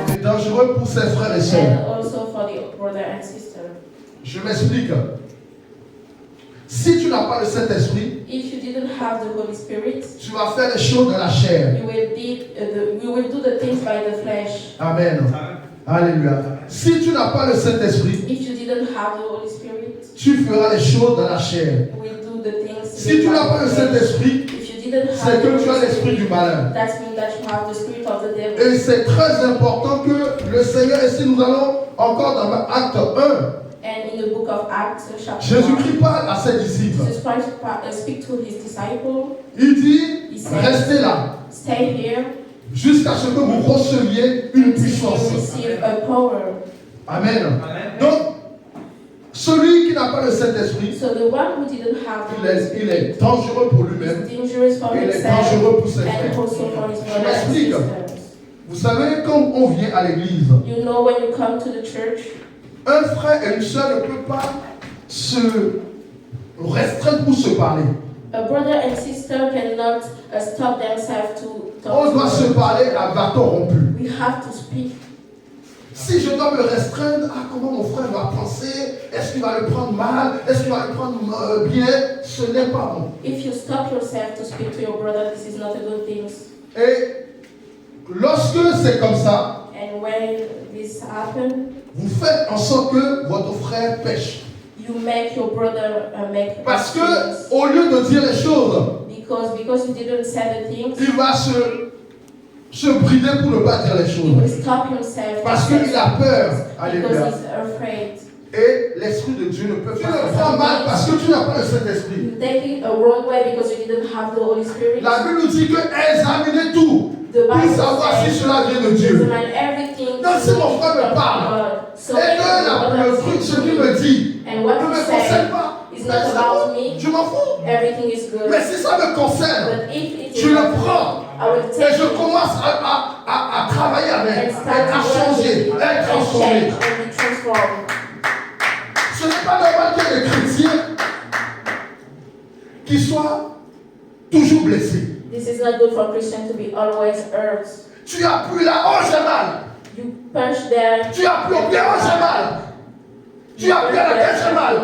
C'est dangereux pour ses frères et sœurs. And also for the brother and sister. Je m'explique. Si tu n'as pas le Saint-Esprit, If you didn't have the Holy Spirit, tu vas faire les choses de la chair. you will do the things by the flesh. Amen. Alléluia. Si tu n'as pas le Saint-Esprit, If you didn't have the Holy Spirit, tu feras les choses de la chair. you will do the things. Si tu n'as pas le Saint-Esprit, If you didn't c'est have the que tu as Holy l'esprit du Spirit, malin. that means that you have the spirit of the devil. Et c'est très important que le Seigneur, et si nous allons encore dans Acte 1, And in the book of Acts, chapter 1, Jésus-Christ parle à ses disciples. Jesus Christ speak to his disciple. Il dit, restez là, Stay here jusqu'à ce que vous receviez une until you puissance. receive a power. Amen. Donc, celui qui n'a pas le Saint-Esprit, So the one who didn't have the il est dangereux pour lui-même. is dangerous for Il est himself dangereux pour ses and frères. also for his Je brothers and m'explique. sisters. Vous savez, quand on vient à l'église, You know, when you come to the church, un frère et une sœur ne peuvent pas se restreindre pour se parler. a brother and sister cannot stop themselves to On talk doit to se one parler another. à bâton rompu. We have to speak. Si je dois me restreindre, comment mon frère va penser? Est-ce qu'il va le prendre mal? Est-ce qu'il va le prendre bien? Ce n'est pas bon. If you stop yourself to speak to your brother, this is not a good thing. Et lorsque c'est comme ça, And when this happens, vous faites en sorte que votre frère pêche. you make your brother make Parce que mistakes. au lieu de dire les choses, Because you didn't say the things, il va se brider pour ne pas dire les he will choses. stop himself. Parce qu'il a peur. Alléluia. Because he's afraid. Et l'Esprit de Dieu ne peut pas le prendre mal parce que tu n'as pas le Saint-Esprit. You take it a wrong way because you didn't have the Holy Spirit. La Bible nous dit que examinez tout The pour Bible savoir si says, cela vient de Dieu. examine everything Donc si mon frère me from parle, God. So et if que your brother le truc, ce qu'il me dit, and ne what me you concerne say pas, is ben, not c'est about bon, me, je m'en fous. everything is good. Mais si ça me concerne, But if it je is le not, prends I will et take je it commence à travailler avec, and start à to changer, work with it à and transformer. change and be transformed. Ce n'est pas normal qu'il y ait des chrétiens qui soient toujours blessés. This is not good for Christians to be always hurt. Tu appuies là, oh j'ai mal. You push there. Tu appuies au pied, oh j'ai mal. Tu appuies à la tête, j'ai mal.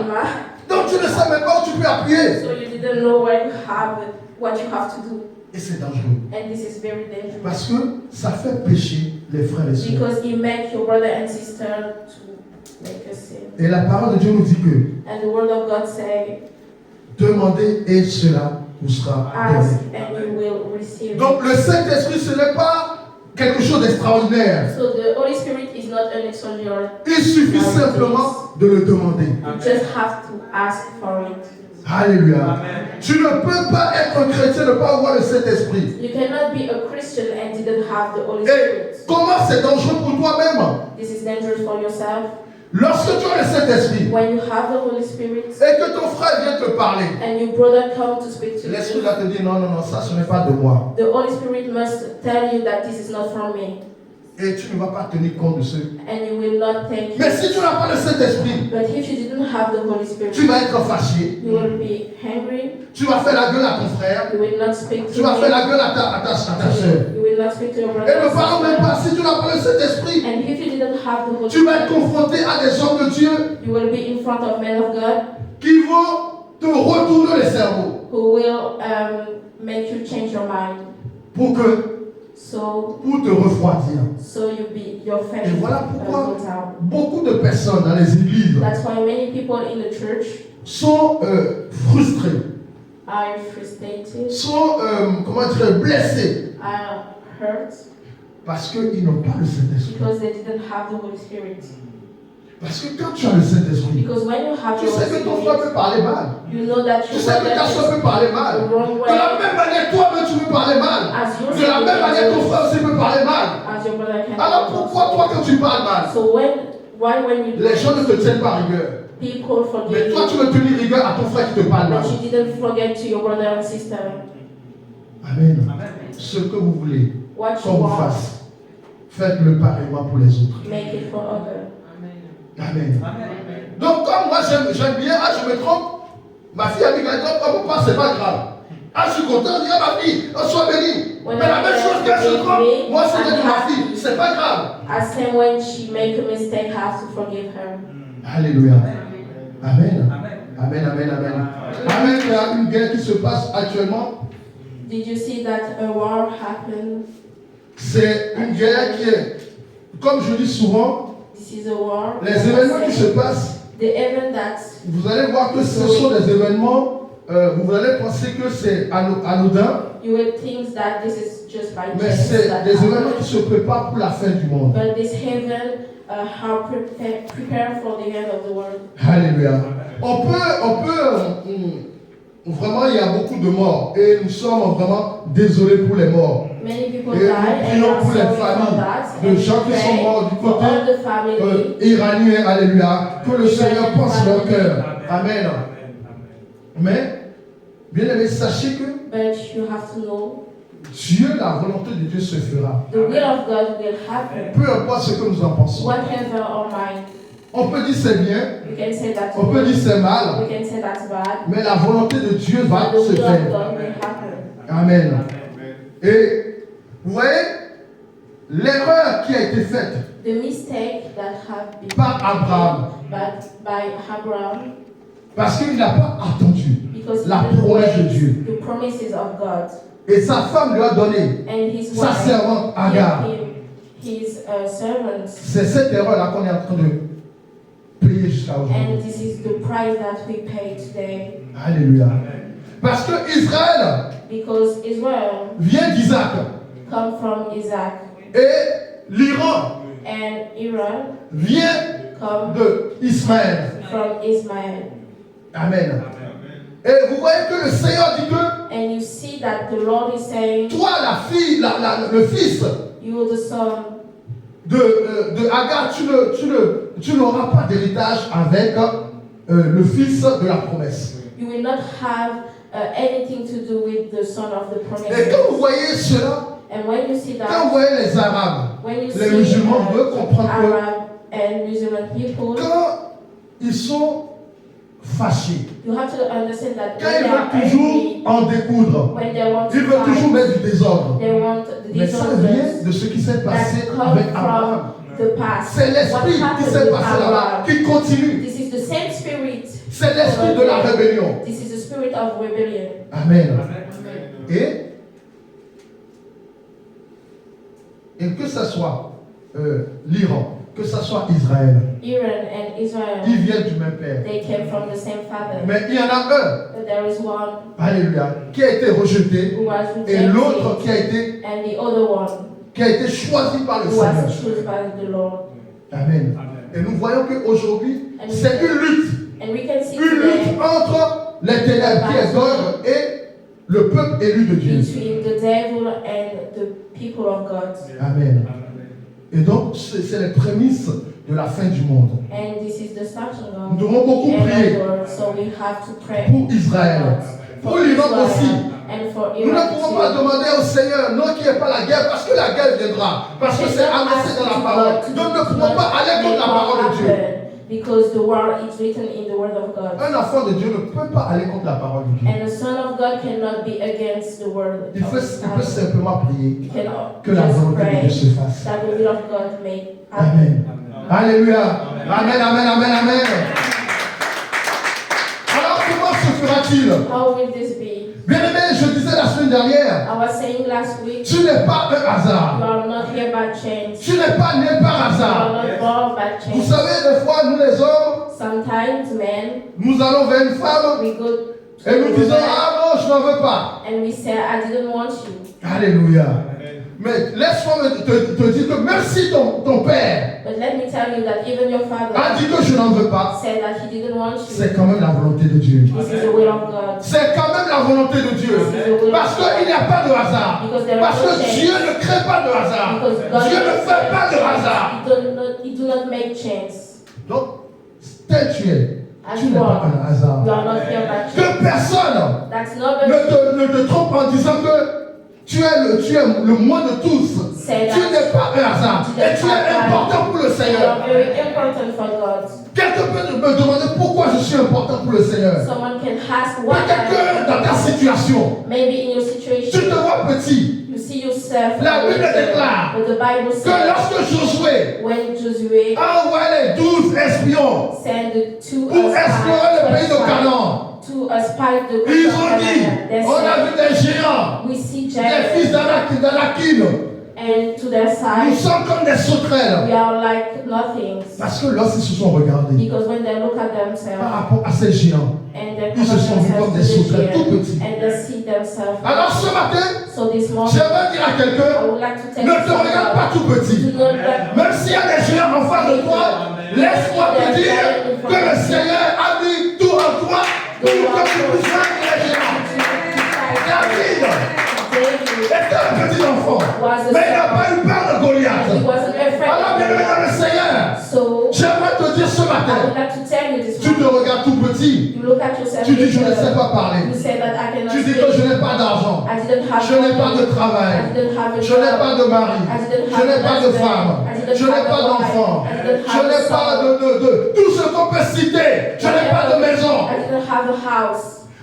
Donc tu ne sais même pas où tu peux appuyer. So you didn't know where you have it, what you have to do. Et c'est dangereux. And this is very dangerous. Parce que ça fait pécher les frères et sœurs. Because it makes your brother and sister to make a sin. Et la parole de Dieu nous dit que And the word of God say, demandez et cela vous sera ask donné. and you will receive. Donc le Saint-Esprit, ce n'est pas quelque chose d'extraordinaire. So the Holy Spirit is not an extraordinary. Il suffit simplement de le demander. You just have to ask for it. Alléluia. Amen. Tu ne peux pas être un chrétien et ne pas avoir le Saint-Esprit. You cannot be a Christian and didn't have the Holy Et Spirit. comment c'est dangereux pour toi-même? This is dangerous for yourself. Lorsque tu as le Saint-Esprit When you have the Holy Spirit et que ton frère vient te parler, and your brother come to speak to l'Esprit you, va te dire non, non, non, ça ce n'est pas de moi. the Holy Spirit must tell you that this is not from me. Et tu ne vas pas tenir compte de ce. And you will not take Mais it. si tu n'as pas le Saint-Esprit, But if you didn't have the Holy tu Spirit, vas être fâché, you will be angry, tu vas faire la gueule à ton frère, you will not speak tu to vas faire him, la gueule à ta soeur. you will not speak to your Et brother ne parlons même and pas, si tu n'as pas le Saint-Esprit, sister. And if you didn't have the Holy tu vas être Spirit, confronté à des hommes de Dieu you will be in front of men of God qui vont te retourner le cerveau who will make you change your mind. pour te refroidir. So your faith Et voilà will pourquoi go down. beaucoup de personnes dans les églises That's why many people in the church sont frustrés, are frustrated, sont blessés are hurt parce qu'ils n'ont pas le Saint-Esprit. because they didn't have the Holy Spirit. Parce que quand tu as le Saint-Esprit, Because when you have tu the sais Holy que ton frère Spirit, peut parler mal. you know that Tu your sais que ta soeur brother peut parler mal. is the wrong De la way même manière, toi-même tu peux parler mal. as your De la même manière, ton frère aussi peut parler mal. as your brother can. Alors pourquoi toi quand tu parles mal, So why when you les gens ne te tiennent pas rigueur? people Mais forgive toi tu you, veux tenir rigueur à ton frère qui te parle mal. but you didn't forget to your brother and sister. Amen. Amen. Ce que vous voulez What you qu'on vous want, fasse, faites-le pareillement pour les autres. make it for others. Amen. Amen. Donc comme moi j'aime bien, je me trompe, ma fille a dit comme papa, c'est pas grave. Je suis content, dis à ma fille, sois bénie. Mais la même chose qu'elle se trompe, moi c'est de ma fille, c'est pas grave. As same when she make a mistake, have to forgive her. Alléluia. Amen. Amen. Amen, amen, amen. Amen, il y a une guerre qui se passe actuellement. Did you see that a war happened? C'est une guerre qui est, comme je dis souvent, This is a war. les événements qui se passent, The event that vous allez voir que ce sont des événements, vous allez penser que c'est anodin, you will think that this is just by mais chance c'est that des événements happened. qui se préparent pour la fin du monde. But this heaven, how prepare for the end of the world. Alléluia. Vraiment, il y a beaucoup de morts et nous sommes vraiment désolés pour les morts. Many people Et die, nous and prions we are pour les sorry for familles that. de And we gens qui sont pray morts du for côté all the family. iranien, alléluia, que le Seigneur pense leur cœur. Amen. Mais, bien aimé, sachez que But you have to know Dieu, la volonté de Dieu se fera. the will of God will happen. Peu importe ce que nous en pensons. Whatever or mind, On peut dire c'est bien, we can say that's on peut dire c'est mal, we can say that's bad. mais la volonté de Dieu But va the se will of faire. God will happen. Amen. Et vous voyez, l'erreur qui a été faite The mistake that have been par Abraham, but by Abraham, parce qu'il n'a pas attendu because la he didn't promesse de wait Dieu. the promises of God, Et sa femme lui a donné and his sa wife servante Agar. gave him his servants, C'est cette erreur-là qu'on est en train de payer jusqu'à aujourd'hui. and this is the price that we pay today. Alléluia. Parce que Israël Because Israel vient d'Isaac come from Isaac, et l'Iran and Iran vient come de Ismaël. from Ismail. Amen. Et vous voyez que le Seigneur dit que And you see that the Lord is saying, toi, la fille, le fils you are the son de Agar, tu n'auras pas d'héritage avec le fils de la promesse. you will not have anything to do with the son of the promise. Et quand vous voyez cela, And when you see quand vous that, voyez les Arabes, when you les see musulmans veulent comprendre que Arab and Muslim people, quand ils sont fâchés, you have to understand that quand when ils they are veulent toujours angry, en découdre, when they want ils to veulent toujours fight, mettre du désordre. they want the Mais ça vient disorders de ce qui s'est passé that come avec Abraham. from the past. C'est l'esprit What qui happened s'est with passé là-bas, Abraham? qui continue. This is the same spirit. C'est l'esprit de la rébellion. This is the spirit of rebellion. Amen. Amen. Et que ce soit l'Iran, que ce soit Israël, Iran and Israel, ils viennent du même père. they came from the same father. Mais il y en a un, But there is one alléluia, qui a été rejeté who was et rejected, l'autre qui a été and the other one choisi par le who was Seigneur. chosen by the Lord. Amen. Et nous voyons qu'aujourd'hui, c'est une lutte. And we can see Une lutte today entre les ténèbres qui est Gog et le peuple élu de Dieu. between the devil and the people of God. Amen. Et donc, c'est les prémices de la fin du monde. And this is the starting Nous of devons beaucoup the end of prier the world. So we have to pray pour Israël, for pour l'Iran Israel aussi. and for Nous ne Iran pouvons too. pas demander au Seigneur, non, qu'il n'y ait pas la guerre, parce que la guerre viendra, parce que c'est annoncé dans la parole. Nous ne pouvons pas aller contre la parole de Dieu. Because the war is written in the word of God. Un enfant de Dieu ne peut pas aller contre la parole de Dieu. And the Son of God cannot be against the word Il of peut God. simplement prier He can que la just volonté de pray Dieu se fasse. that the will of God may happen. Amen. Alléluia. Amen, amen, amen, amen. Alors comment se fera-t-il? How will this be? Bien aimé, je disais la semaine dernière, I was saying last week, tu n'es pas un you hasard. are not here by chance. Tu n'es pas né par You are hasard. not born by Vous chance. savez, des fois, nous les hommes, Sometimes, men, nous allons vers une femme we go to et nous the disons, woman ah non, je n'en veux pas. and we say, I didn't want you. Alléluia. Mais laisse-moi te dire que même si ton père But let me tell you that even your father a dit que je n'en veux pas, said that he didn't want you. c'est quand même la volonté de Dieu. This is the will of God. C'est quand même la volonté de Dieu. Parce qu'il n'y a pas de hasard. Parce que Dieu ne crée pas de hasard. Because God Dieu ne fait pas de hasard. He do not make chance. Donc, tel tu es, As tu you n'es pas are, un hasard. you are not here by chance. Que personne That's nobody. ne te trompe en disant que tu es le moins de tous. Tu n'es pas un hasard. Et tu es important pour le Seigneur. Quelqu'un peut me demander pourquoi je suis important pour le Seigneur. Peut-être que dans ta situation, tu te vois petit. La Bible déclare que lorsque Josué a envoyé les 12 espions pour explorer le pays de Canaan, ils ont dit, on a vu des géants, des fils d'Anakin. Nous sommes comme des sauterelles. Parce que lorsqu'ils se sont regardés par rapport à ces géants, ils se sont vus comme des sauterelles tout petits. Alors ce matin, j'aimerais dire à quelqu'un, ne te regarde pas tout petit. Même s'il y a des géants en face de toi, laisse-moi te dire que le Seigneur a mis tout en toi pour que tu puisses vaincre les géants. David était un petit enfant, mais il n'a pas eu peur de Goliath. Alors, bien-aimé dans le Seigneur, j'aimerais te dire ce matin, tu te regardes tout petit, tu dis je ne sais pas parler, tu dis que je n'ai pas d'argent, je n'ai pas de travail, je n'ai pas de mari, je n'ai pas de femme, je n'ai pas d'enfant, je n'ai pas de tout ce qu'on peut citer, je n'ai pas de maison.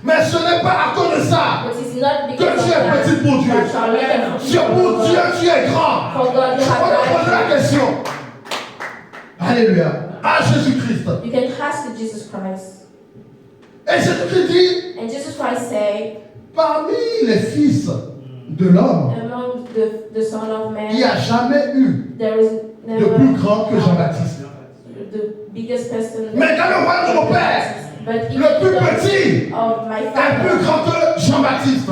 Mais ce n'est pas à cause de ça que tu es petit pour Dieu. Pour Dieu, tu es grand. On va poser la question. Alléluia. À Jésus-Christ. Et Jésus-Christ dit, parmi les fils de l'homme, il n'y a jamais eu de plus grand que Jean-Baptiste. Mais dans le royaume de mon Père, le plus petit est plus grand que Jean-Baptiste.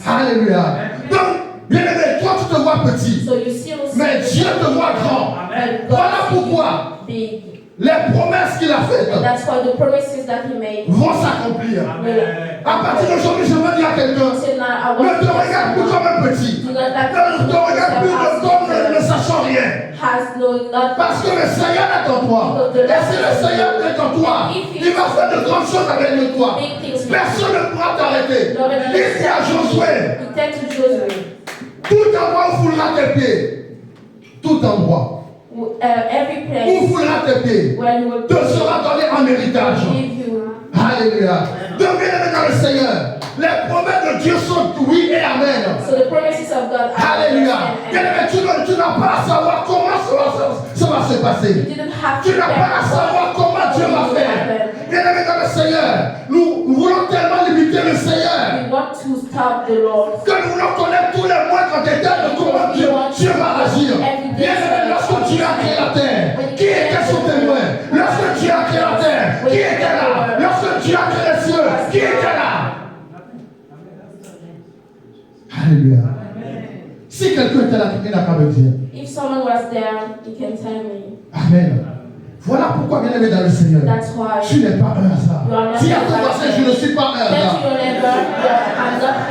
Alléluia. Donc, bien aimé, toi tu te vois petit, mais Dieu te voit grand. Voilà pourquoi les promesses qu'il a faites vont s'accomplir. À partir d'aujourd'hui, je veux dire à quelqu'un, ne te regarde plus comme un petit. Ne te regarde plus comme ne sachant rien. Parce que le Seigneur est en toi. Et si le Seigneur est en toi, il va faire de grandes choses avec toi. Personne ne pourra t'arrêter. Il dit à Josué, tout endroit où foulera tes pieds, tout endroit où foulera tes pieds, te sera donné en héritage. Alléluia. Donc, bien-aimé dans le Seigneur, les promesses de Dieu sont oui et amen. Alléluia. Bien-aimé, tu n'as pas à savoir comment ça va se passer. Tu n'as pas à savoir comment Dieu va faire. Bien-aimé dans le Seigneur, nous voulons tellement limiter le Seigneur que nous voulons connaître tous les moindres détails de comment Dieu va agir. Bien-aimé, lorsque Dieu a créé la terre, qui était son témoin? Lorsque Dieu a créé la terre, qui était là? Lorsque Dieu a créé les cieux, qui était là? Alléluia. Si quelqu'un était là, il n'a qu'à me dire. If someone was there, he can tell me. Amen. Voilà pourquoi, bien aimé dans le Seigneur, tu n'es pas un hasard. Dis à ton voisin, je ne suis pas un hasard.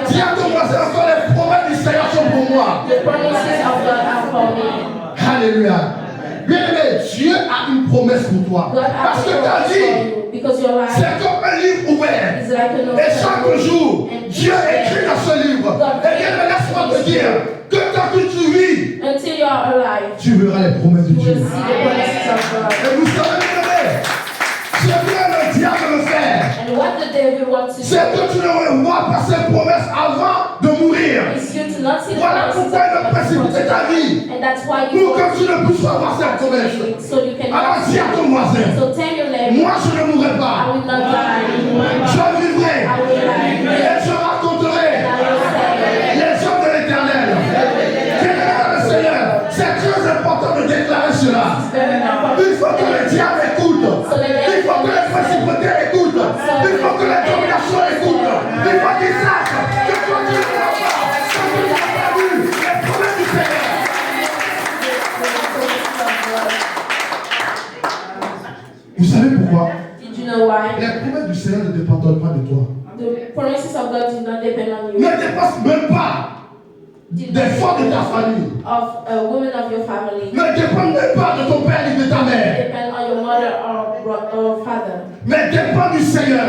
Dis à ton voisin, encore les promesses du Seigneur sont pour moi. Alléluia. Bien aimé, Dieu a une promesse pour toi. Parce que ta vie, c'est comme un livre ouvert. Et chaque jour, Dieu écrit dans ce livre. Et bien aimé, laisse-moi te dire que tant que tu vis, tu verras les promesses de Dieu. Et vous savez, bien aimé, ce que le diable veut faire, c'est que tu ne vois pas ses promesses avant de mourir. Voilà pourquoi il veut précipiter ta vie, pour que tu ne puisses pas voir ses promesses. Alors dis à ton voisin, moi je ne mourrai pas, je vivrai et je raconterai les œuvres de l'Éternel. Bien-aimé le Seigneur, c'est très important de déclarer cela. Il faut que le diable écoute, il faut que les principautés écoutent, il faut que les dominations écoutent, il faut qu'ils sachent que toi tu ne vas pas, que tu n'as pas vu les promesses du Seigneur. Vous savez pourquoi? Les promesses du Seigneur ne dépendent pas de toi. Ne dépasse même pas des forces de ta famille. Ne dépend même pas de ton père ni de ta mère. Mais dépend du Seigneur.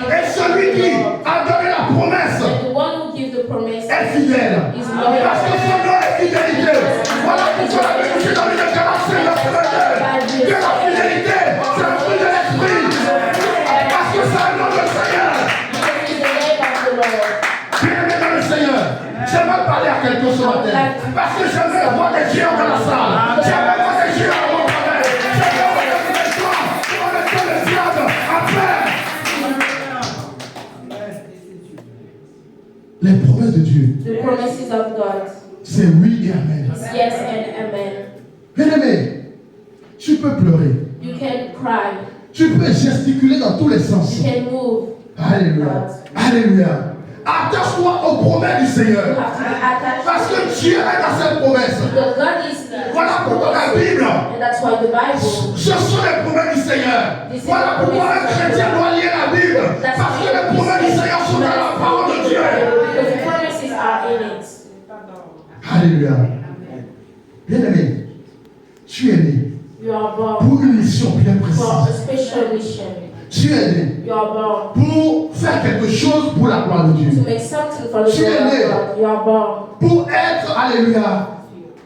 Et celui qui a donné la promesse Parce que son nom est fidélité. Voilà pourquoi la Bible dit dans le caractère de la fidélité. Que la fidélité, c'est le fruit de l'esprit. Parce que c'est le nom du Seigneur. Bien-aimé dans le Seigneur, j'aimerais parler à quelqu'un ce matin. Parce que j'aimerais voir des géants dans la salle. J'aimerais voir des géants à mon travail. J'aimerais voir des victoires pour mettre le diable à terre. Les promesses de Dieu. The promises of God. C'est oui et amen. Yes and amen. Bien-aimé, tu peux pleurer. You can cry. Tu peux gesticuler dans tous les sens. You can move. Alléluia. Alléluia. Attache-toi aux promesses du Seigneur. You have to be attached. Parce que Dieu est dans cette promesse. Because God is Voilà pourquoi la Bible, and that's why the Bible. ce sont les promesses du Seigneur. Voilà pourquoi un chrétien doit lire la Bible. Parce que les promesses du Seigneur sont dans la parole de Dieu. Because the promises are in it. Alléluia. Bien-aimé, tu es né You are born pour une mission bien for a précise. special mission. Tu es né You are born pour faire quelque chose pour la gloire de to Dieu. make something for the Tu es glory né. of God. You are born Pour être, alléluia,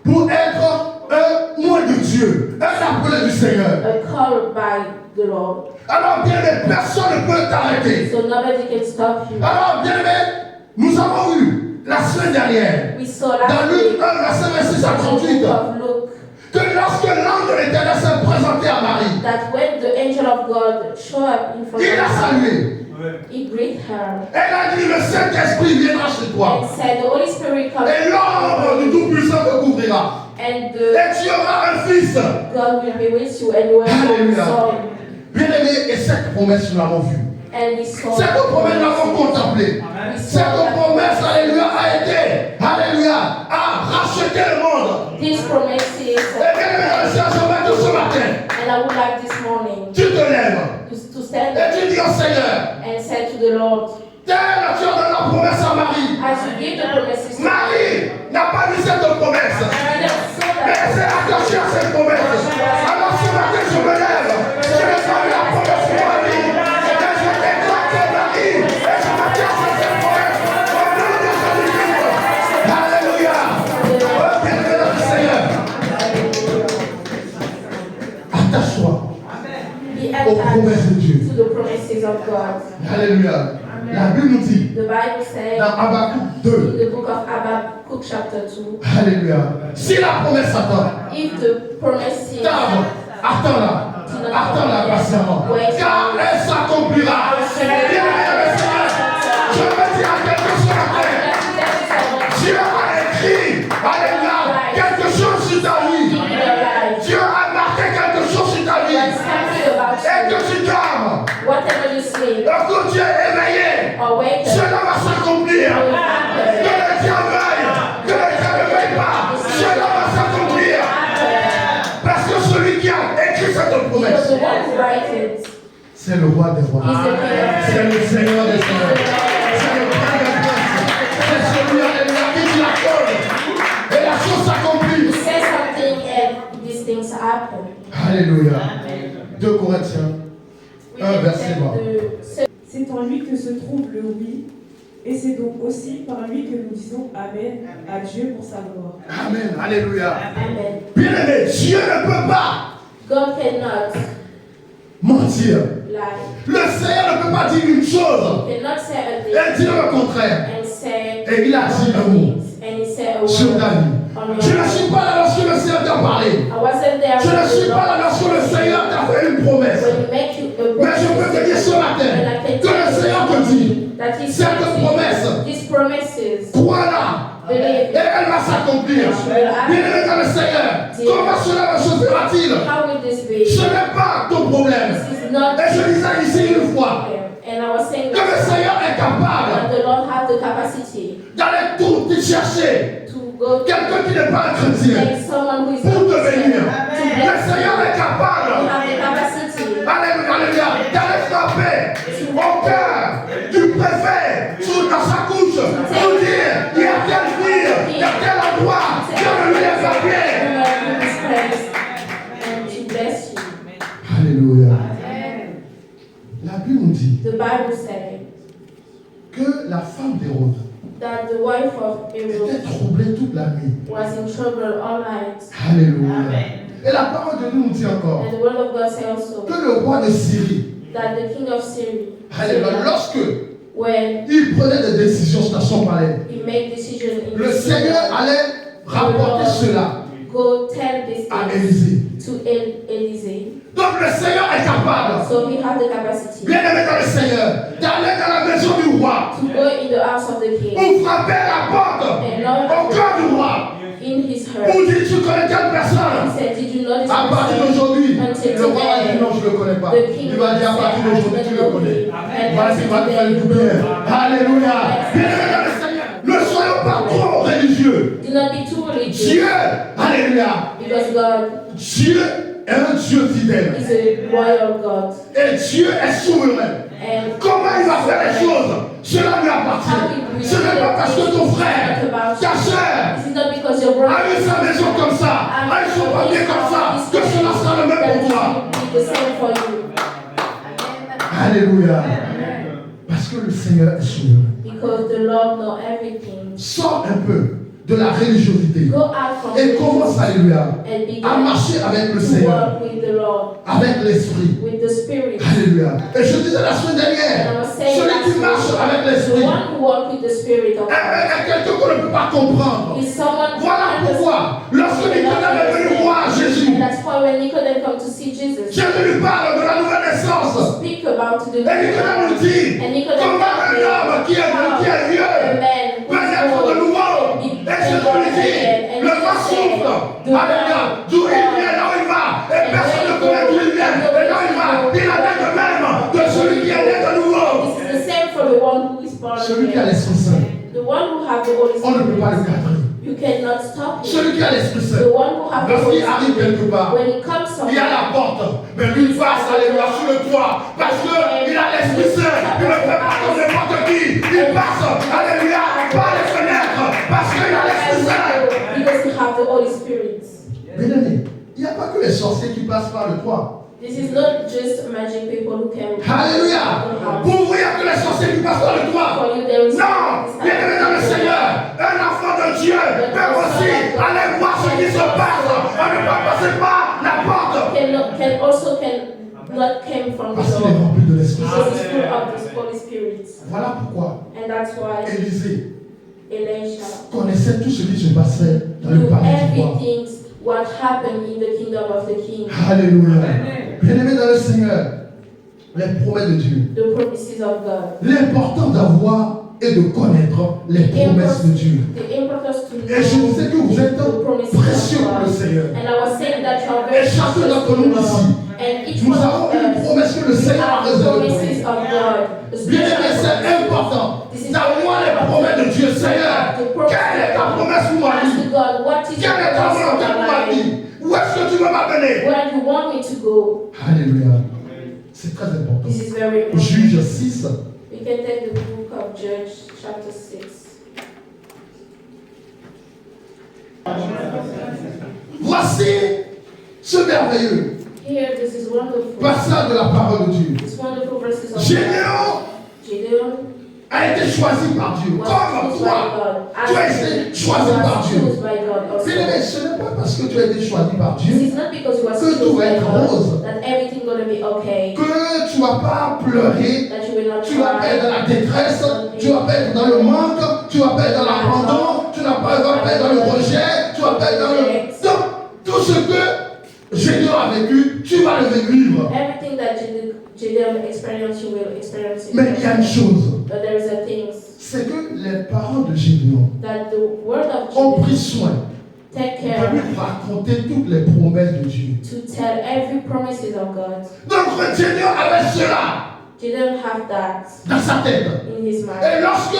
pour être un moine de Dieu, un appelé du Seigneur. called by the Lord. Alors bien aimé, personne ne peut t'arrêter. So nobody can stop you. Alors bien aimé, nous avons vu la semaine dernière, We saw dans last Luc week 1, verset 26 à in the 38, book of Luke que lorsque l'ange de l'Éternel s'est présenté à Marie, that when the angel of God showed up in front il of l'a her, salué. he greeted her Elle a dit, le Saint-Esprit viendra chez toi. and said, the Holy Spirit comes Et l'ombre du Tout-Puissant te couvrira. and Et tu auras un fils. God will be with you and you will have a Alléluia. son. Bien-aimé, et cette promesse, nous l'avons vue. And we saw Cette promesse, nous l'avons contemplée. we Cette saw that promesse, alléluia, a été, alléluia, à racheter le monde. these promises, Et bien aimé, dans le Seigneur, je vais tout ce matin. and I would like this morning Tu te lèves to stand et up tu dis au Seigneur, and say to the Lord, tel tu as donné la promesse à Marie. as you give the promises to Marie n'a pas vu cette promesse, Maria saw mais elle that s'est attachée à cette promesse. Alors ce matin, je me lève. Je n'ai pas vu la promesse pour Marie. Mais je déclare que Marie, et je m'attache à cette promesse. Au nom de Jésus-Christ. Alléluia. Oh, bien-aimé dans le Seigneur. Attache-toi be aux promesses de Dieu. attached to the promises of God. Alléluia. La Bible nous dit, The Bible says dans Habakkuk in 2, the book of Habakkuk chapter 2, Alléluia. Si la promesse attend, if the promises attends-la patiemment, car elle s'accomplira. Bien-aimé dans le Seigneur, je veux dire à quelqu'un ce matin, Dieu a écrit, alléluia, quelque chose sur ta vie. Dieu a marqué quelque chose sur ta vie. Et que tu dormes, whatever you sleep lorsque tu es éveillé, or wake up, cela va s'accomplir. will Que happen. le diable veille, que le diable ne veille pas, cela va s'accomplir. Parce que celui qui a écrit cette Because promesse, the one who writes it c'est le roi des rois. is the king. C'est le Seigneur des seigneurs. C'est le Père des princes. C'est celui alléluia, qui dit la parole. Et la chose He s'accomplit. says something and these things happen. Alléluia. 2 Corinthiens We 1, can verset take 20. C'est en lui que se trouve le oui, et c'est donc aussi par lui que nous disons Amen à Dieu pour sa gloire. Amen. Alléluia. Amen. Bien-aimé, Dieu ne peut pas God cannot mentir. lie. Le Seigneur ne peut pas dire une chose He cannot say a thing et dire le contraire. and say Et il a dit un mot and he said a sur word ta vie. on your Je ne life. suis pas là lorsque le Seigneur t'a parlé. I wasn't there Je ne when suis the pas là Lord- lorsque le Seigneur t'a fait une promesse. when he make you a Mais je peux te dire ce matin and I can que le tell Seigneur you te dit, that he cette promesse, these promises crois-la believe et elle va s'accomplir. Bien-aimé dans le Seigneur, comment cela se fera-t-il? how will this be? Ce n'est pas ton problème. This is not Et je disais ici une fois and I was saying que le Seigneur est capable that the Lord has the capacity d'aller tout chercher to go to quelqu'un qui n'est pas un chrétien take someone who is pour not te bénir. Christian to Le bless Seigneur you. est capable, You have the capacity alléluia, alléluia, d'aller frapper au cœur du préfet dans sa couche pour dire il y a tel fille, il y a tel endroit, donne-lui les papiers. and to bless you. Alléluia. La Bible nous dit The Bible said que la femme d'Hérode that the wife of Ariel était troublée toute la nuit. was in trouble all night. Alléluia. Et la parole de Dieu nous dit encore And the word of God says also que le roi de Syrie, that the king of Syria, alléluia, lorsque when il prenait des décisions dans son palais, he made decision in le his Seigneur kingdom, allait rapporter cela go tell this à thing Élisée. to Elysee. Donc le Seigneur est capable, So he had the capacity bien aimé dans le Seigneur, d'aller dans la maison du roi to go in the house of the king pour frapper à la porte and au knock cœur du roi. in his Pour heart. dire tu connais telle He personne. said, did you know this À partir person? d'aujourd'hui, Until le roi va dire today, non, je ne le connais pas. the king Il va dire à partir d'aujourd'hui, tu le connais. Voilà ce qui va te faire du bien. Alléluia. Bien aimé dans le Seigneur, ne soyons pas trop religieux. Do not be too religious. Dieu, alléluia. Because God Dieu est un Dieu fidèle. is a loyal God. Et Dieu est souverain. And Comment il va faire les choses? Cela lui appartient. Ce n'est pas parce que ton frère, ta soeur, this is not because your brother a eu sa maison comme ça, a eu son papier comme ça, que cela sera le même pour toi. the same for you. Alléluia. Parce que le Seigneur est souverain. Because the Lord knows everything. Sors un peu de la religiosité Go out from et commence, alléluia, and à begin marcher avec le to Seigneur, walk with the Lord, avec l'Esprit. with the Spirit. Alléluia. Et je disais la semaine dernière, celui qui marche avec The l'Esprit one who walks with the Spirit of God est quelqu'un qu'on ne peut pas comprendre. is someone who Voilà pourquoi, lorsque Nicodème est venu voir Jésus, And that's why when Nicodemus come to see Jesus, Jésus lui parle de la nouvelle naissance. speak about the Et Nicodème nous dit, and Nicodemus comment un homme qui est vieux the man peut naître de nouveau. Et Jésus lui dit, le vent souffle, alléluia, d'où il vient, là où il va, et personne ne connaît d'où il vient, et là où il va, il en est de même de celui qui est né de nouveau. This is the same for the one who is born Celui qui a again. l'Esprit Saint, The one who have the Holy on ne peut pas le Spirit, cadrer. you cannot stop him. Celui qui a l'Esprit Saint, The one who have the Holy lorsqu'il arrive quelque Spirit, part, when he comes il y a la somewhere, porte, mais lui passe, alléluia, sur le toit, parce qu'il a l'Esprit Saint, il ne fait pas comme n'importe qui, il passe, alléluia, par les fenêtres, parce qu'il a l'Esprit Saint. because you have the Holy Spirit. Bien aimé, il n'y a pas que les sorciers qui passent par le toit. This is not just magic people who can. Alléluia. Pour vous, il n'y a que les sorciers qui passent par le toit. For you, there is Non, bien aimé dans le Seigneur, un enfant de Dieu peut aussi aller voir ce qui se passe, on ne peut pas passer par la porte. Not came from the Parce qu'il est Lord. rempli de l'Esprit Because Saint. it's full of the Holy Spirit. Voilà pourquoi And that's why Élisée Elisha connaissait tout ce qui se passait dans le knew palais du roi. everything what happened in the kingdom of the king. Alléluia. Bien-aimé dans le Seigneur, les promesses de Dieu. The promises of God. L'important d'avoir et de connaître les promesses de Dieu. The importance to Et je know sais que vous êtes the promises précieux of pour le God. Seigneur. And I was saying that you are Et very chacun precious d'entre to nous the ici, Lord. And each nous one avons of une us promesse que le Seigneur a have the réservée. promises of God. Bien-aimé, c'est important d'avoir les promesses de Dieu. Seigneur, quelle est ta promesse pour ma vie? Ask God, what is your Quelle est ta promise volonté for pour my ma life? vie? Où est-ce que tu veux m'amener? Where do you want me to go? Alléluia. C'est très important. This is very important. Juge 6. We can take the book of Judges, chapter 6. Voici ce merveilleux Here, this is wonderful. passage de la parole de Dieu. This wonderful verses of Gédéon Gideon a été choisi par Dieu. was Comme chosen by toi, God. tu as été choisi par Dieu. chosen by God also. Bien-aimé, ce n'est pas parce que tu as été choisi par This Dieu is not because you were que tout chosen va by être God rose, that everything gonna be okay. que tu ne vas pas pleurer, That you will not tu vas pas être dans cry. la détresse, tu vas pas être dans le manque, tu vas pas être dans l'abandon, tu vas pas être dans le rejet, tu vas pas être dans le... Donc, tout ce que Gédéon a vécu, tu vas le vivre. Everything that Gideon experienced, you will experience it. Mais il y a une chose, But there is a thing c'est que les parents de Gédéon that the word of ont pris Gideon soin take de care lui raconter toutes les promesses de Dieu. to tell every promises of God. Donc Gédéon avait cela Gideon have that dans sa tête. in his mind. Et lorsque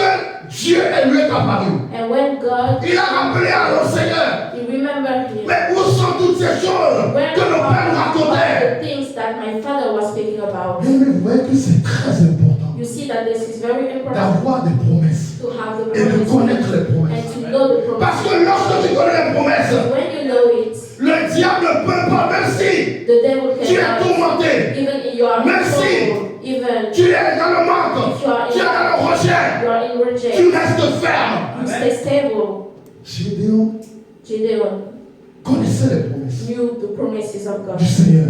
Dieu lui est apparu, And when God, il a rappelé à nos Seigneur, he remembered him. mais où sont toutes ces choses When que nos pères nous racontaient? the things that my father was speaking about. Mais vous voyez que c'est très important You see that this is very important d'avoir des promesses to have the et de promises connaître les and promesses. to know the Parce promises. que lorsque tu connais les promesses, When you know it, le diable ne peut pas, même si the devil tu es cannot. tourmenté, Even if you are in Merci. trouble, even tu es dans le manque, if you are tu es dans le rejet, you are in reject. Tu restes ferme. You stay stable. Gédéon connaissait les promesses knew the promises of God. du Seigneur.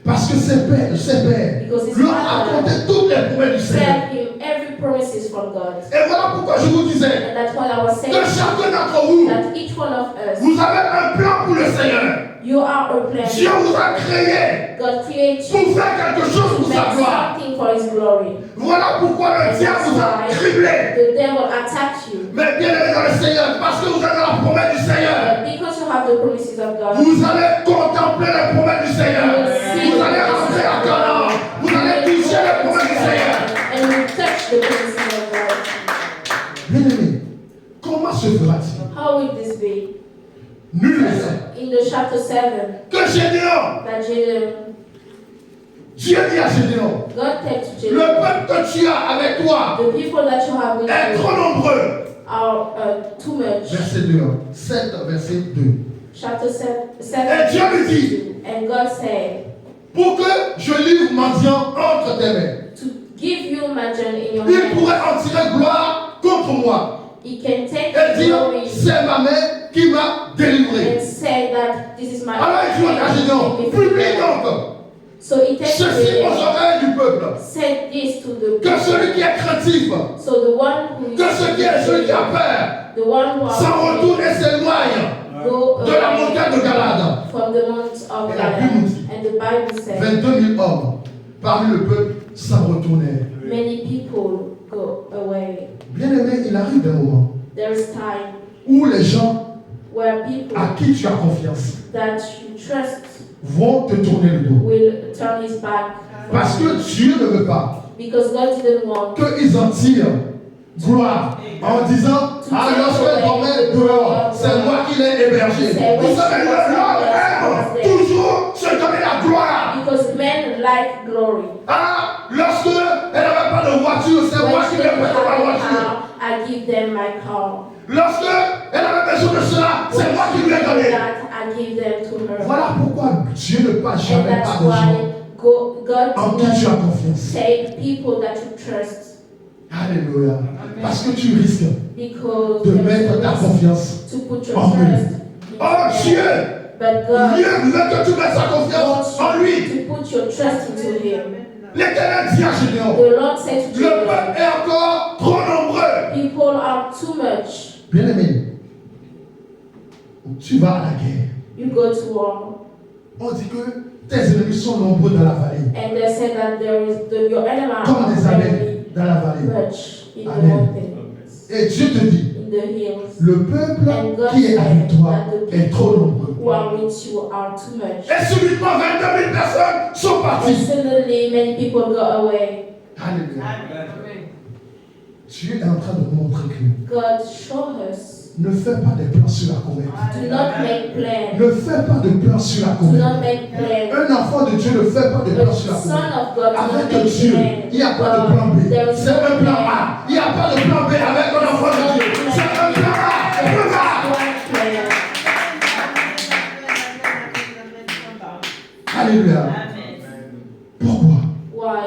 Parce que ses pères Because his lui ont father raconté toutes les promesses du Seigneur. said him every promises from God. Et voilà pourquoi je vous disais And that's what I was saying. que chacun d'entre vous, That each one of us, vous avez un plan pour le Seigneur. you are a plan. Dieu vous a créé God created pour you faire quelque chose to pour sa make gloire. something for His glory. Voilà pourquoi le And diable that's vous a why criblé. the devil attacked you. Mais bien aimé dans le Seigneur, parce que vous avez la promesse du Seigneur, But because you have the promises of God, vous allez contempler les promesses du Seigneur. Vous allez rentrer à Canaan. Vous allez toucher les promesses du Seigneur. and you touch the promises of God. Bien aimé, comment se fera-t-il? How will this be? Nul ne sait. In the chapter 7, Que Gédéon, that Gideon, Dieu dit à Gédéon, God said to le Gideon, peuple que tu as avec toi the people that you have with est you trop nombreux. are too much. Verset 2, 7, verset 2. Chapter 7, Et Dieu lui dit, and God said, pour que je livre mendiant entre tes mains, to give you margin in your il hand, pourrait en tirer gloire contre moi. He can take Et dire, glory c'est ma main qui m'a délivré. and say that this is my Alors il dit à Gédéon, publie donc So he takes ceci aux oreilles du peuple. said this to the Que celui qui est craintif, So the one who que celui qui a peur, the one who s'en retourne et s'éloigne go de la away montagne de Galade. from the mount of Et la Gad. Bible dit, And the Bible says 22 000 hommes parmi le peuple s'en retournèrent. many people go away. Bien aimé, il arrive un moment There is time où les gens where people à qui tu as confiance that you trust vont te tourner le dos. will turn his back from Parce you. que Dieu ne veut pas Because God didn't want qu'ils en tirent gloire en disant, ah, lorsque dormait dehors, c'est moi qui l'ai hébergé. Vous savez, l'homme aime toujours se donner la gloire. because men like glory. Ah, lorsque elle n'avait pas de voiture, c'est moi When qui she l'ai didn't prêté have ma a voiture. car, I give them my car. Lorsque elle avait besoin de cela, c'est moi qui lui ai donné. That I give them to her. Voilà pourquoi Dieu ne passe And jamais that's pas de gens why God en does qui tu as not confiance. take people that you trust Alléluia. Parce que tu risques because de there is mettre ta a risk confiance to put your en lui. trust in Oh God. Dieu, But God Dieu veut que tu mettes sa confiance en wants lui. you to put your trust into Him. L'Éternel dit à Gédéon, The Lord said to le Gideon, peuple est encore trop nombreux. people are too much. Bien aimé, tu vas à la guerre. You go to war. On dit que tes ennemis sont nombreux dans la vallée, And they said that your enemy comme are des very abeilles dans la vallée. much in the Amen. mountains, Et Dieu te dit, in the hills. le peuple And God qui est avec said toi that the est trop people nombreux. who are with you are too much. Et subitement, 22 000 personnes sont And parties. suddenly many people go away. Alléluia. Dieu est en train de montrer que God show us. ne fais pas des plans sur la comète. Do not make plans. Ne fais pas de plans sur la Do not comète. make plans. Un enfant de Dieu ne fait pas de A plans sur la son comète. of God do not Avec make Dieu, plans. il n'y a pas de plan B. There is C'est no un plan plan. A. Il n'y a pas de plan B avec un enfant de Dieu. C'est un plan A. There is Regarde. one plan. Alléluia. Pourquoi? Why?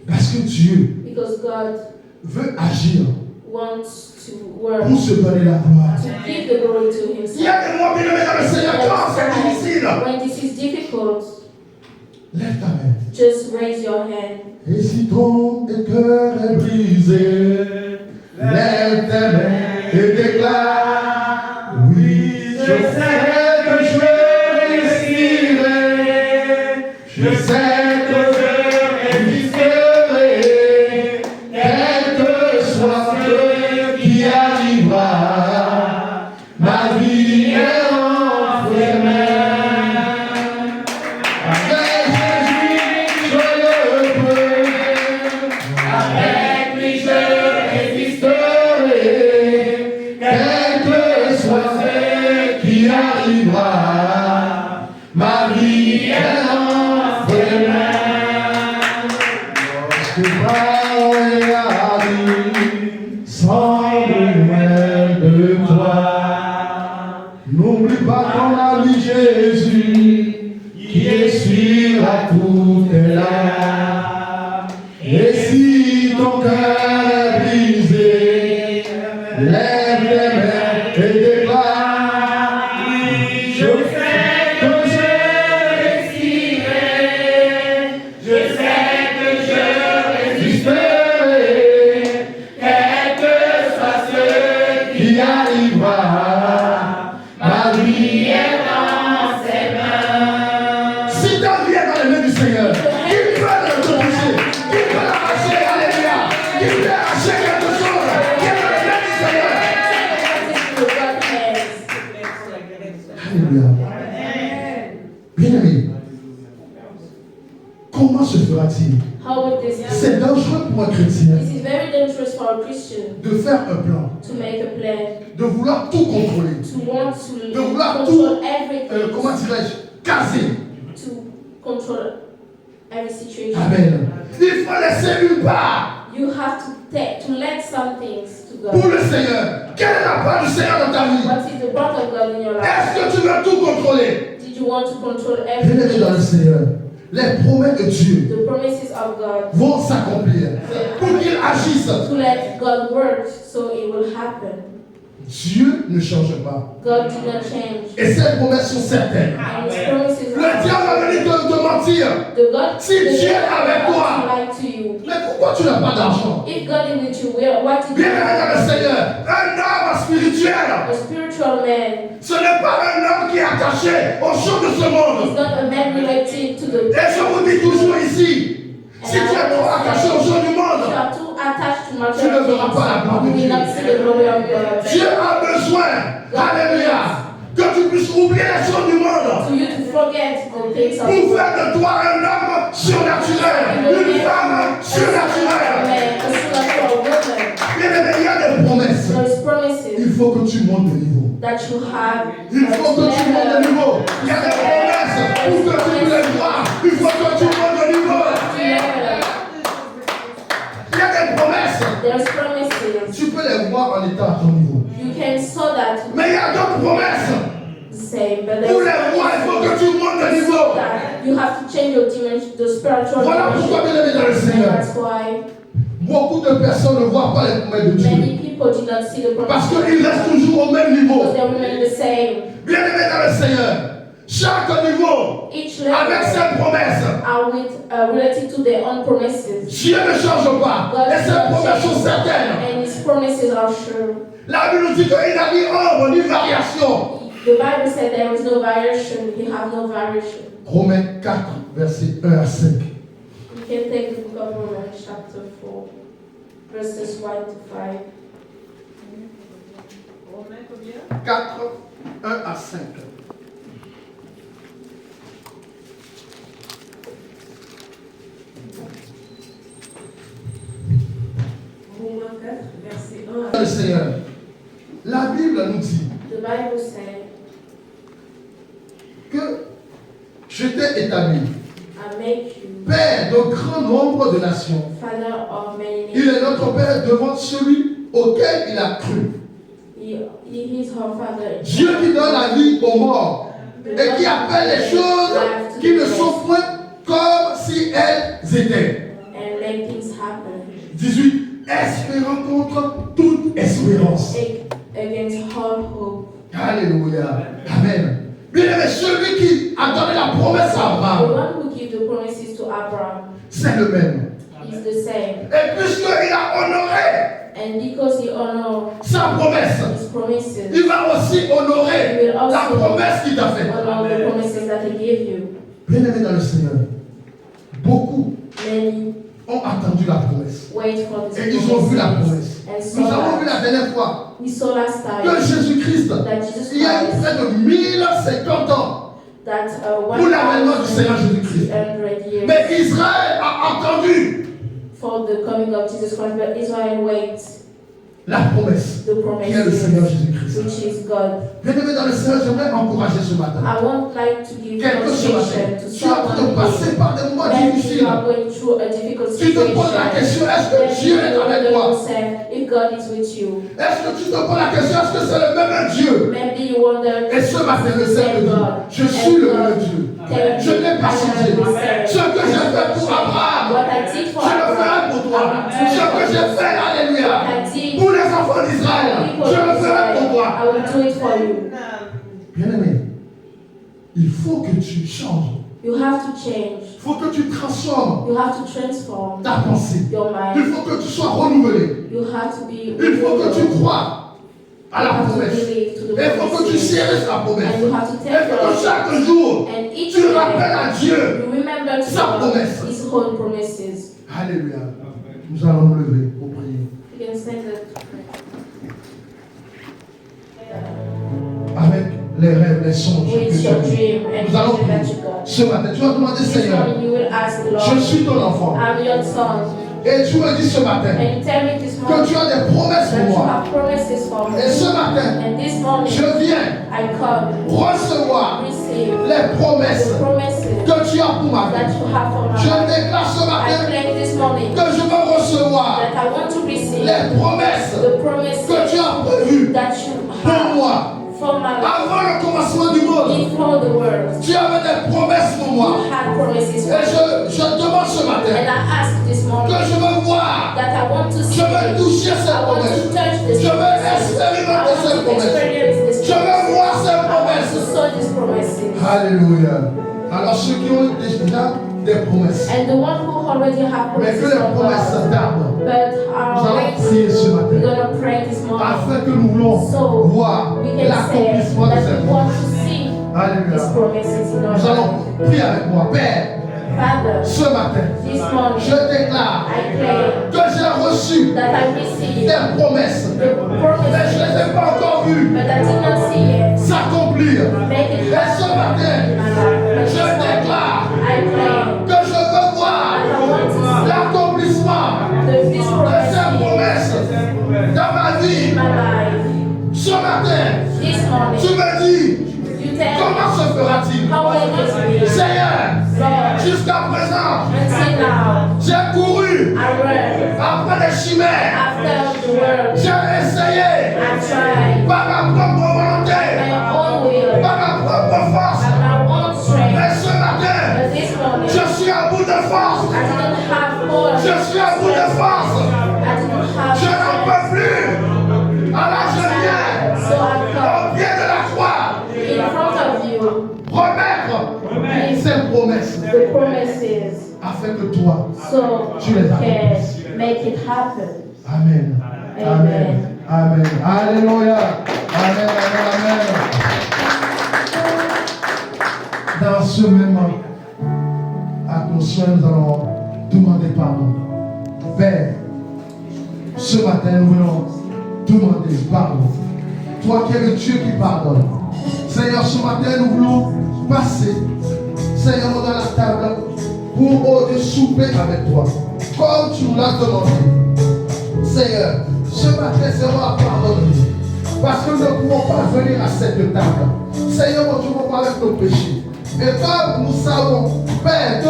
Parce que Dieu Because God veut agir wants to work, pour se donner la gloire. to give the glory to Il y Himself. a des mots bien aimés dans le Seigneur quand c'est difficile. When this is difficult, Lève ta main. just raise your hand. Et si ton cœur est brisé, lève tes mains et déclare, oui, je sais que je réussirai, je sais que je résisterai, quel que soit ce qui arrivera, ma vie est entre tes mains. Avec Jésus, je le peux. Avec lui, je résisterai. Quel que soit ce qui arrivera, ma vie est entre tes mains. Lorsque parole arrive, sans loin de toi, n'oublie pas qu'on a vu Jésus qui essuiera toutes tes larmes. Et si ton cœur est brisé, vie est dans les mains du Seigneur. Il peut te toucher. Il peut l'arracher. Alléluia. Il peut arracher quelque chose qui est dans les mains du Seigneur. Alléluia. Bien-aimé, comment se fera-t-il? C'est dangereux pour un chrétien This is very dangerous for a Christian de faire un plan, to make a plan, de vouloir tout contrôler, to want to de vouloir control tout, everything, comment dirais-je, caser. to control every situation. Amen. Il faut laisser une part You have to let some things to pour God. le Seigneur. Quelle est la part du Seigneur dans ta vie? What is the part of God in your life? Est-ce que tu veux tout contrôler? Did you want to control Bien-aimé dans le everything? Seigneur, les promesses de Dieu The promises of God vont s'accomplir pour qu'il agisse. to let God work so it will happen. Dieu ne change pas. God did not change. Et ses promesses sont certaines. And his promises Le diable va venir te mentir. the God Si Dieu est avec toi. to lie to you. Mais pourquoi tu n'as pas d'argent? If God is with you, what is Bien-aimé dans le Seigneur, un homme spirituel, a spiritual man? ce n'est pas un homme qui est attaché aux choses de ce He's monde. not a man related to the. Et je vous dis toujours ici, si tu es trop attaché aux choses du You monde, are too attached to tu ne material verras pas la gloire de things. You will not see the glory of God. Dieu a besoin, alléluia, que tu puisses oublier les choses du monde To you to forget the things of pour faire de toi un homme surnaturel, une femme surnaturelle. a supernatural woman. Bien-aimé, il y a des promesses. There's promises Il faut que tu montes de niveau. that you have. Il faut que tu montes de niveau. Il y a des promesses pour que tu puisses les voir. Il faut que tu montes de niveau. Il y a des promesses. There's promises. Tu peux les voir en étant à ton niveau. You can saw that Mais il y a d'autres promesses. the same, but Pour there's les voir, il faut que tu montes de niveau. that you have to change your dimension, the spiritual Voilà pourquoi, dimension. bien-aimé dans le And Seigneur, that's why beaucoup de personnes ne voient pas les promesses de Dieu. many people did not see the Parce promises qu'ils restent toujours au même niveau. because they remain the same. Bien-aimé dans le Seigneur, chaque niveau, Each avec level ses promesses, are with related to their own promises, Dieu ne change pas. Et ses promesses sont certaines. and his promises are sure. La Bible nous dit qu'il n'a ni ombre ni variation. The Bible said there is no variation. You have no variation. Romains 4, versets 1 à 5. You can take the book of Romans chapter 4, verses 1 to 5. 4, 1 à 5. Romains 4, verset 1 Le Seigneur, la Bible nous dit The Bible said, que je t'ai établi I make you Père d'un grand nombre de nations. father of many Il nations. est notre Père devant celui auquel il a cru. He is her father. Dieu qui donne la vie aux morts et qui appelle les choses qui ne sont point comme si elles étaient. And make things happen 18. Espérant contre toute espérance. against all hope. Alléluia. Amen. Bien-aimé, celui qui a donné la promesse à The Abraham, one who gave the promises to Abraham c'est le même. is the same. Et puisqu'il a honoré And because he honored sa promesse, his promises, il va aussi honorer la promesse qu'il t'a faite. honor the promises that he gave you. Bien-aimé dans le Seigneur, beaucoup Many ont attendu la promesse. wait for this Et ils ont vu la promesse. and Nous saw avons vu that. la dernière fois We saw last que time Jésus-Christ, that Jesus il y a eu Christ, près de 1050 ans that pour l'avènement du Seigneur Jésus-Christ. 100 years Mais Israël a entendu for the coming of Jesus Christ, but Israel waits la promesse the qui est le Seigneur promises, Jésus-Christ. which is God. Bien-aimé dans le Seigneur, j'aimerais encourager ce matin. I won't like to give Quelque chose à motivation faire. to Tu es en train de someone passer par des moments when difficiles. you are going through a difficult Tu te poses la situation. question, est-ce que Then Dieu you est avec wonder toi? yourself if God is with you. Est-ce que tu te poses la question, est-ce que c'est le même Dieu? Maybe you wonder. Et ce matin, le Seigneur dit, je suis le même Dieu. Je n'ai pas changé. Ce que j'ai fait pour Abraham, What I did for je le ferai pour toi. Ce que j'ai fait, alléluia, pour les enfants d'Israël, je le ferai pour toi. I will do it for you. Bien-aimé, il faut que tu changes. You have to change. Il faut que tu transformes You have to transform ta pensée. your Il mind. faut que tu sois renouvelé. You have to be. Il faut que tu crois à la promesse. Il faut que tu chérisses la promesse. Il faut que chaque jour, tu rappelles à Dieu sa promesse. Alléluia. Nous allons nous lever pour prier. Avec les rêves, les songes que tu as eu. Nous allons prier. Ce matin, tu vas demander, Seigneur, je suis ton enfant. Et tu me dis ce matin que tu as des promesses pour moi. Et ce matin, je viens recevoir les promesses que tu as pour ma vie. Je déclare ce matin que je veux recevoir les promesses que tu as prévues pour moi. Avant le commencement du monde, tu avais des promesses pour moi. Et je demande ce matin que je veux voir, je veux toucher ces promesses, je veux expérimenter ces promesses, je veux voir ces promesses. Alléluia. Alors ceux qui ont déjà des promesses, mais que les promesses tardent, nous allons prier ce matin afin que nous voulons voir l'accomplissement de ces promesses. Alléluia. Nous allons prier avec moi. Père, ce matin, je déclare que j'ai reçu des promesses, mais je ne les ai pas encore vues s'accomplir. Et ce matin, je déclare que je veux voir l'accomplissement de ces promesses dans ma vie. Ce matin, tu me dis, comment se fera-t-il? Seigneur, jusqu'à présent, j'ai couru après les chimères. J'ai essayé par ma propre volonté, par ma propre force. Mais ce matin, je suis à bout de force. Je suis à bout de force. Je n'en peux plus. Alors je viens au pied de la croix remettre ces promesses afin que toi, tu les accomplisses. Amen. Amen. Amen. Alléluia. Amen. Amen. Amen. Dans ce même atmosphère, nous allons demander pardon. Père, ce matin, nous voulons demander pardon. Toi qui es le Dieu qui pardonne. Seigneur, ce matin, nous voulons passer, Seigneur, dans la table pour souper avec toi. Comme tu nous l'as demandé. Seigneur, ce matin, Seigneur, pardonne-nous. Parce que nous ne pouvons pas venir à cette table. Seigneur, mon Dieu, on parle avec nos péchés. Et comme nous savons, Père, que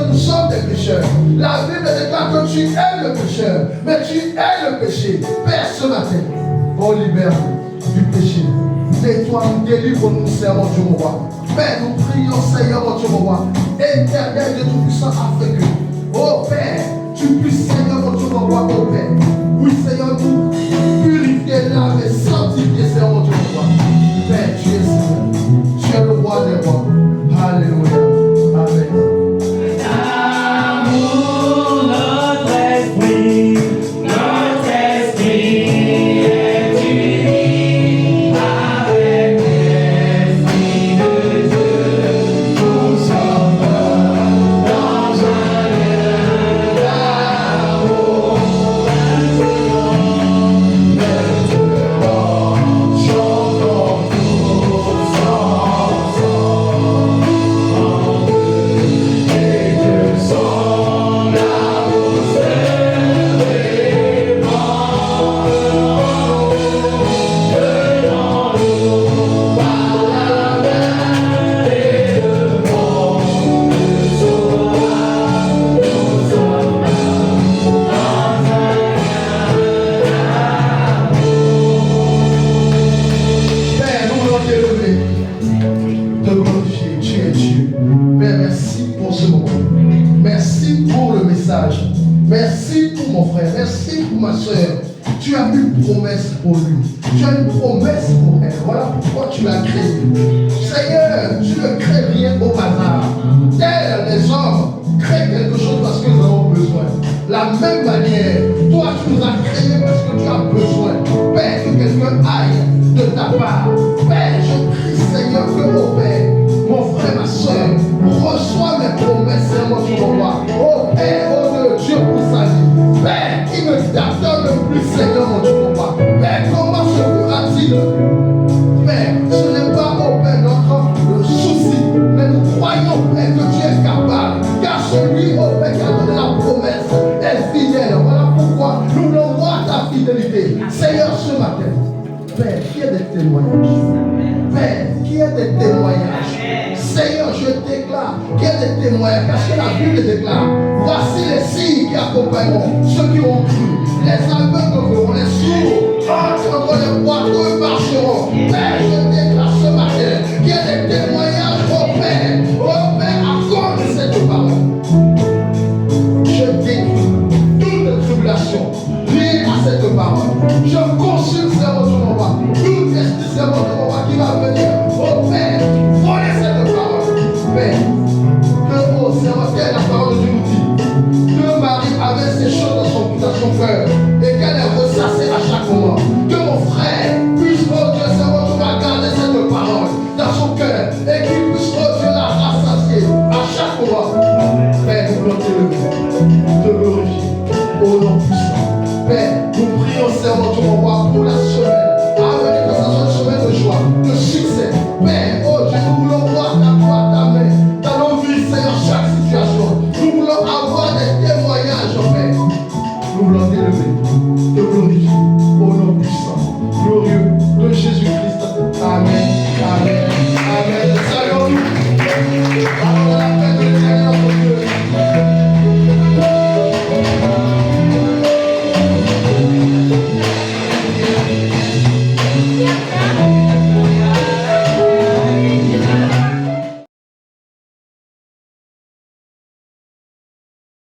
nous sommes des pécheurs. La Bible déclare que tu es le pécheur, mais tu es le péché. Père, ce matin, oh, libère-nous du péché. Nettoie-nous, délivre-nous, Seigneur, mon Dieu, mon roi. Père, nous prions, Seigneur, mon Dieu, mon roi. Éternel de Tout-Puissant, afin que, oh Père, tu puisses, Seigneur, mon Dieu, mon roi, oh Père. Oui, Seigneur, nous purifier, laver, sanctifier, Seigneur, mon Dieu, mon roi. Père, tu es Seigneur. Tu es le roi des rois. Alléluia. Amen. Merci pour mon frère, merci pour ma soeur. Tu as une promesse pour lui. Tu as une promesse pour elle. Voilà pourquoi tu l'as créé. Seigneur, tu ne crées rien au hasard. Tels les hommes créent quelque chose parce qu'ils en ont besoin. La même manière, toi tu nous as créé parce que tu as besoin. Père, que quelqu'un aille Seigneur, tu m'envoies. Oh Père, oh Dieu pour sa vie. Père, qui me t'attend le plus, Seigneur, mon Dieu, m'envoie. Père, comment se fera-t-il? Père, ce n'est pas, oh Père, notre souci, mais nous croyons, Père, que tu es capable. Car celui, oh Père, qui a donné la promesse est fidèle. Voilà pourquoi nous voulons voir ta fidélité. Seigneur, ce matin, Père, qui est des témoignages. Père, qui est des témoignages. Seigneur, je déclare qu'il y a des témoignages, parce que la Bible déclare, voici les signes qui accompagneront ceux qui ont cru. Les aveugles verront, les sourds entendront, les boiteux marcheront. Père, je déclare ce matin qu'il y a des témoignages au Père, à cause de cette parole. Je décris toute tribulation liée à cette parole. Je consulte Seigneur de mon roi, tout esprit Seigneur de mon roi qui va venir au Père, voler cette parole. Père, que oh Seigneur, quelle est la parole de Dieu nous dit, que Marie avait ces choses dans son cœur et qu'elle est ressassée à chaque moment. Que mon frère puisse, oh Dieu Seigneur, tu vas garder cette parole dans son cœur et qu'il puisse, oh Dieu, la rassasier à chaque moment. Père, nous voulons te glorifier au nom puissant. Père, nous prions Seigneur, tu m'envoies pour la semaine. Amen, que ce soit une semaine de joie, de succès. Père, oh Dieu, nous voulons voir ta voix, ta main dans nos vies, Seigneur, chaque situation. Nous voulons avoir des témoignages, Père. Nous voulons t'élever, te glorifier au nom puissant, glorieux de Jésus-Christ. Amen. Amen.